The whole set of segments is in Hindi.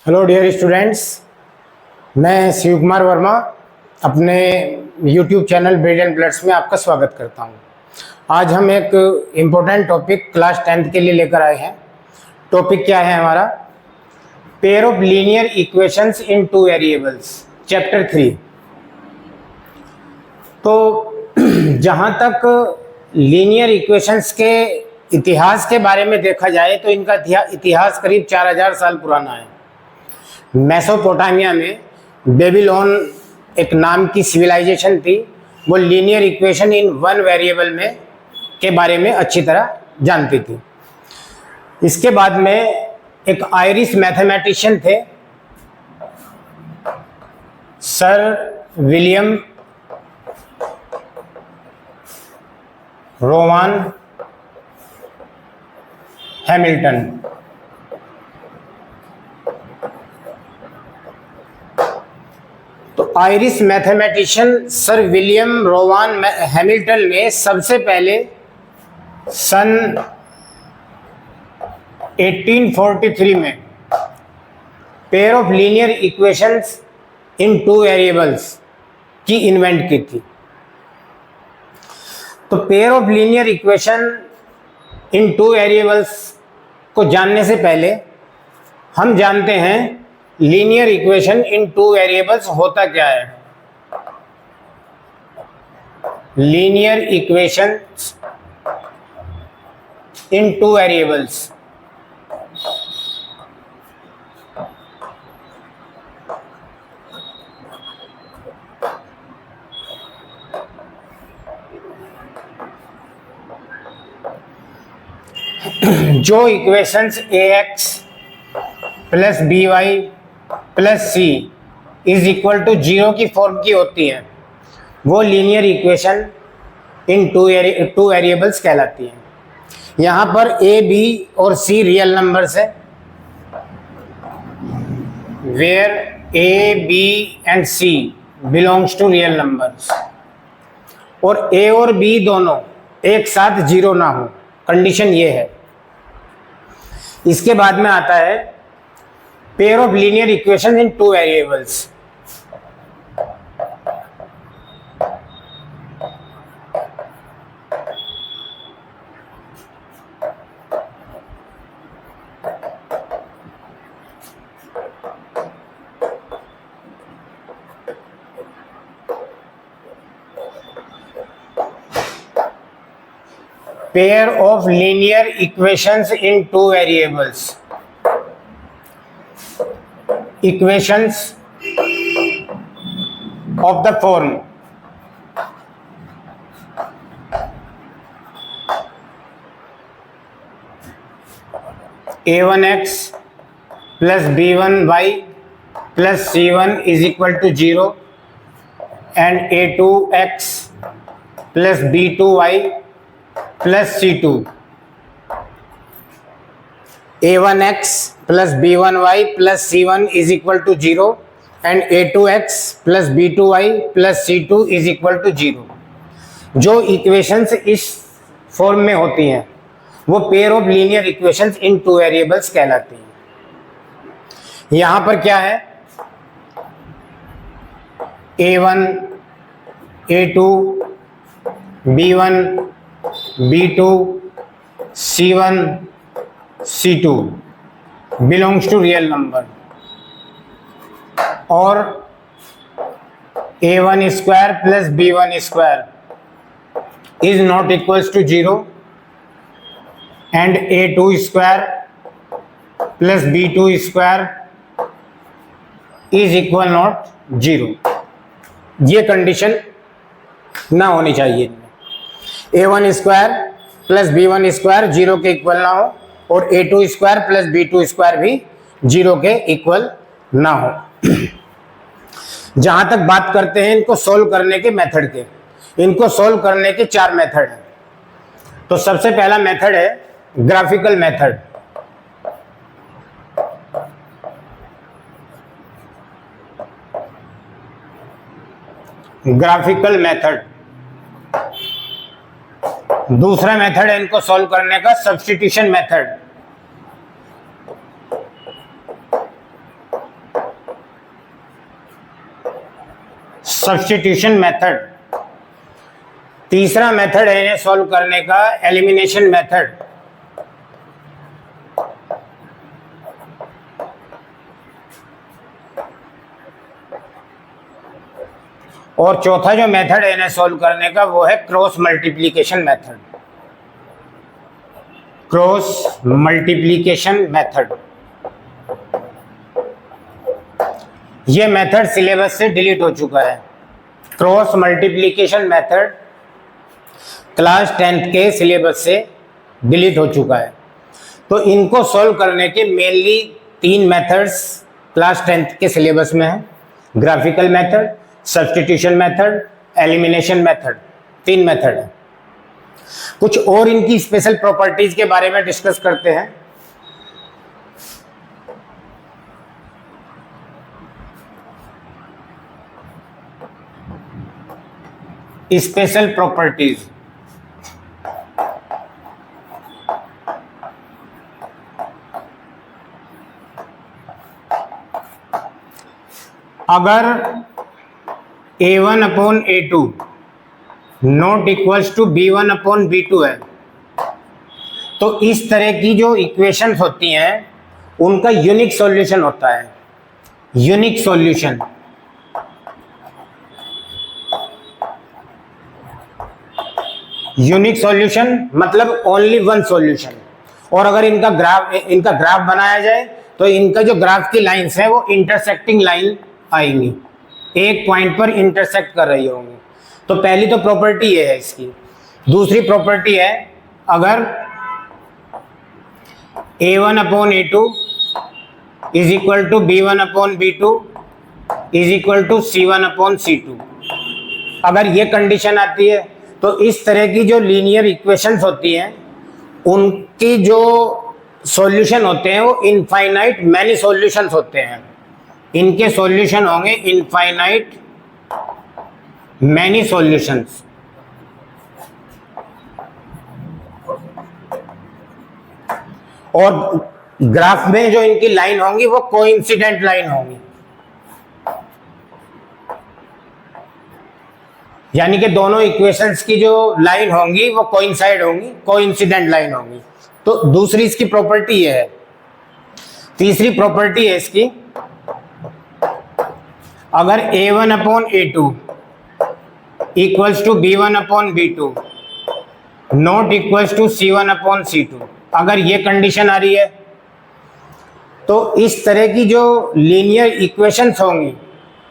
हेलो डियर स्टूडेंट्स, मैं शिव कुमार वर्मा अपने यूट्यूब चैनल ब्रिलियंट ब्लड्स में आपका स्वागत करता हूं। आज हम एक इम्पोर्टेंट टॉपिक क्लास 10th के लिए लेकर आए हैं। टॉपिक क्या है हमारा? Pair of linear equations in two variables, chapter 3। तो जहां तक लीनियर इक्वेशंस के इतिहास के बारे में देखा जाए तो इनका इतिहास करीब 4000 साल पुराना है। मेसोपोटामिया में बेबीलोन एक नाम की सिविलाइजेशन थी, वो linear equation in one variable में के बारे में अच्छी तरह जानती थी। इसके बाद में एक आयरिश मैथमेटिशियन थे, सर विलियम रोवान हैमिल्टन। तो Irish mathematician Sir William Rowan Hamilton ने सबसे पहले सन 1843 में pair of linear equations in two variables की इन्वेंट की थी। तो pair of linear equation in two variables को जानने से पहले हम जानते हैं linear equation in two variables होता क्या है। Linear equation in two variables जो equations ax plus b y plus C is equal to 0 की फॉर्म की होती है वो linear equation in two variables कहलाती है। यहाँ पर ए, बी और सी रियल नंबर्स है, where A, B and C belongs to real numbers, और ए और बी दोनों एक साथ 0 ना हो, कंडीशन ये है। इसके बाद में आता है pair of linear equation in two variables. Pair of linear equations in two variables. Equations of the form a1x plus b1y plus c1 is equal to 0 and a2x plus b2y plus C2, A1x plus B1y plus C1 is equal to 0 and A2x plus B2y plus C2 is equal to 0। जो इक्वेशंस इस फॉर्म में होती हैं वो pair of linear equations in two variables कहलाती हैं। यहाँ पर क्या है? A1, A2, B1, B2, C1, C2 belongs to real number, और A1 square plus B1 square is not equals to 0 and A2 square plus B2 square is equal not 0। ये कंडीशन ना होनी चाहिए। A1 square plus B1 square 0 के इक्वल ना हो और A2 square plus B2 square भी 0 के इक्वल ना हो। जहां तक बात करते हैं इनको सोल्व करने के मेथड के, इनको सोल्व करने के 4 मेथड हैं। तो सबसे पहला मेथड है ग्राफिकल मेथड। ग्राफिकल मेथड दूसरा मेथड है इनको सॉल्व करने का सब्स्टिट्यूशन मेथड। Substitution method. तीसरा मेथड है इन्हें सॉल्व करने का एलिमिनेशन मेथड। और चौथा जो मेथड है इन्हें सॉल्व करने का वो है cross multiplication method. Cross multiplication method, ये मेथड सिलेबस से डिलीट हो चुका है। Cross multiplication method class 10th के सिलेबस से डिलीट हो चुका है। तो इनको सॉल्व करने के मेनली 3 मेथड्स क्लास 10th के सिलेबस में है। Graphical method, substitution method, elimination method, 3 method है। कुछ और इनकी स्पेशल प्रॉपर्टीज के बारे में डिस्कस करते हैं। स्पेशल प्रॉपर्टीज, अगर a1/a2 not equals to b1/b2 है तो इस तरह की जो इक्वेशंस होती हैं उनका यूनिक सॉल्यूशन होता है। यूनिक सॉल्यूशन, यूनिक सॉल्यूशन मतलब ओनली वन सॉल्यूशन। और अगर इनका ग्राफ बनाया जाए तो इनका जो ग्राफ की लाइंस है वो इंटरसेक्टिंग लाइन आएंगी, एक पॉइंट पर इंटरसेक्ट कर रही होंगी। तो पहली तो प्रॉपर्टी ये है इसकी। दूसरी प्रॉपर्टी है अगर a1/a2 is equal to b1/b2 is equal to c1/c2, अगर ये कंडीशन आती है तो इस तरह की जो लीनियर इक्वेशंस होती हैं उनकी जो सॉल्यूशन होते हैं वो इनफाइनाइट मैनी सॉल्यूशंस होते हैं। इनके सॉल्यूशन होंगे इनफाइनाइट मैनी सॉल्यूशंस। और ग्राफ में जो इनकी लाइन होंगी वो कोइंसिडेंट लाइन होंगी, यानी कि दोनों इक्वेशंस की जो लाइन होंगी वो कोइंसाइड होंगी, कोइंसिडेंट लाइन होंगी। तो दूसरी इसकी प्रॉपर्टी ये है। तीसरी प्रॉपर्टी है इसकी, अगर a1/a2 equals to b1/b2 not equals to c1/c2, अगर ये कंडीशन आ रही है तो इस तरह की जो लीनियर इक्वेशंस होंगी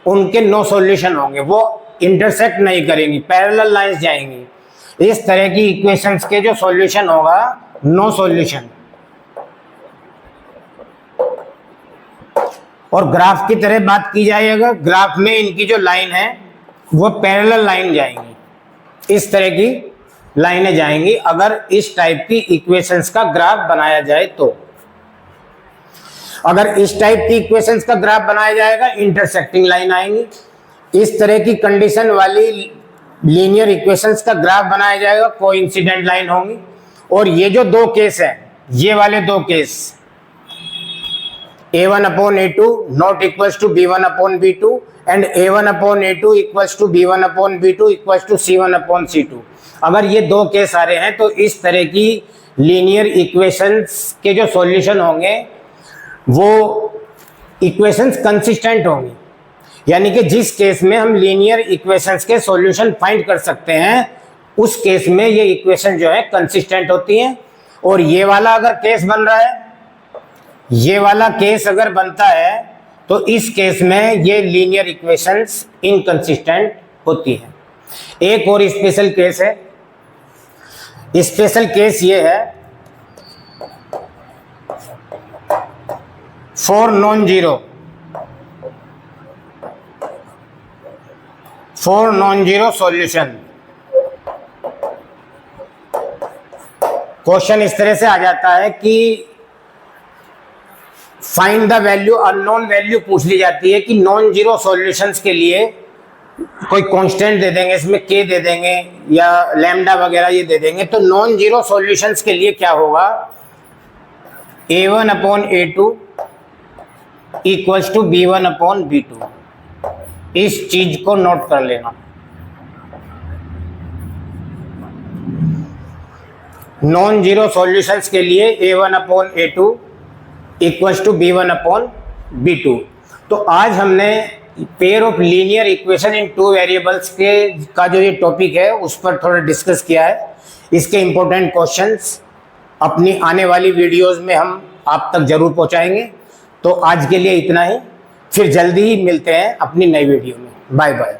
उनके नो सॉल्यूशन होंगे, वो इंटरसेक्ट नहीं करेंगी, पैरेलल लाइंस जाएंगी। इस तरह की इक्वेशंस के जो सॉल्यूशन होगा नो सॉल्यूशन। और ग्राफ की तरह बात की जाए, अगर ग्राफ में इनकी जो लाइन है वो पैरेलल लाइन जाएंगी, इस तरह की लाइनें जाएंगी अगर इस टाइप की इक्वेशंस का ग्राफ बनाया जाए तो। अगर इस टाइप की इक्वेशंस का ग्राफ बनाया जाएगा इंटरसेक्टिंग लाइन आएंगी। इस तरह की कंडीशन वाली लीनियर इक्वेशंस का ग्राफ बनाया जाएगा, कोइंसिडेंट लाइन होंगी। और ये जो दो केस है, ये वाले दो case a1/a2 not equals to b1/b2 and a1/a2 equals to b1/b2 equals to c1/c2, अगर ये दो केस आ रहे हैं तो इस तरह की लीनियर इक्वेशंस के जो सॉल्यूशन होंगे वो इक्वेशंस कंसिस्टेंट होंगी, यानी कि जिस केस में हम लीनियर इक्वेशंस के सॉल्यूशन फाइंड कर सकते हैं उस केस में ये इक्वेशन जो है कंसिस्टेंट होती हैं। और ये वाला अगर केस बन रहा है, ये वाला केस अगर बनता है तो इस केस में ये लीनियर इक्वेशंस इनकंसिस्टेंट होती हैं। एक और स्पेशल केस है, स्पेशल केस ये है for non zero solution. Question इस तरह से आ जाता है कि find the value, unknown value पूछ ली जाती है कि नॉन जीरो सॉल्यूशंस के लिए कोई कांस्टेंट दे देंगे, इसमें k दे देंगे या लैम्डा वगैरह ये दे देंगे। तो नॉन जीरो सॉल्यूशंस के लिए क्या होगा, a1/a2 इक्वल्स टू b1/b2। इस चीज को नोट कर लेना। नॉन जीरो सॉल्यूशंस के लिए a1/a2 इक्वल्स टू b1/b2। तो आज हमने pair of linear equation in two variables के का जो ये टॉपिक है उस पर थोड़ा डिस्कस किया है। इसके इंपॉर्टेंट क्वेश्चंस अपनी आने वाली वीडियोस में हम आप तक जरूर पहुंचाएंगे। तो आज के लिए इतना ही, फिर जल्दी ही मिलते हैं अपनी नई वीडियो में। Bye bye.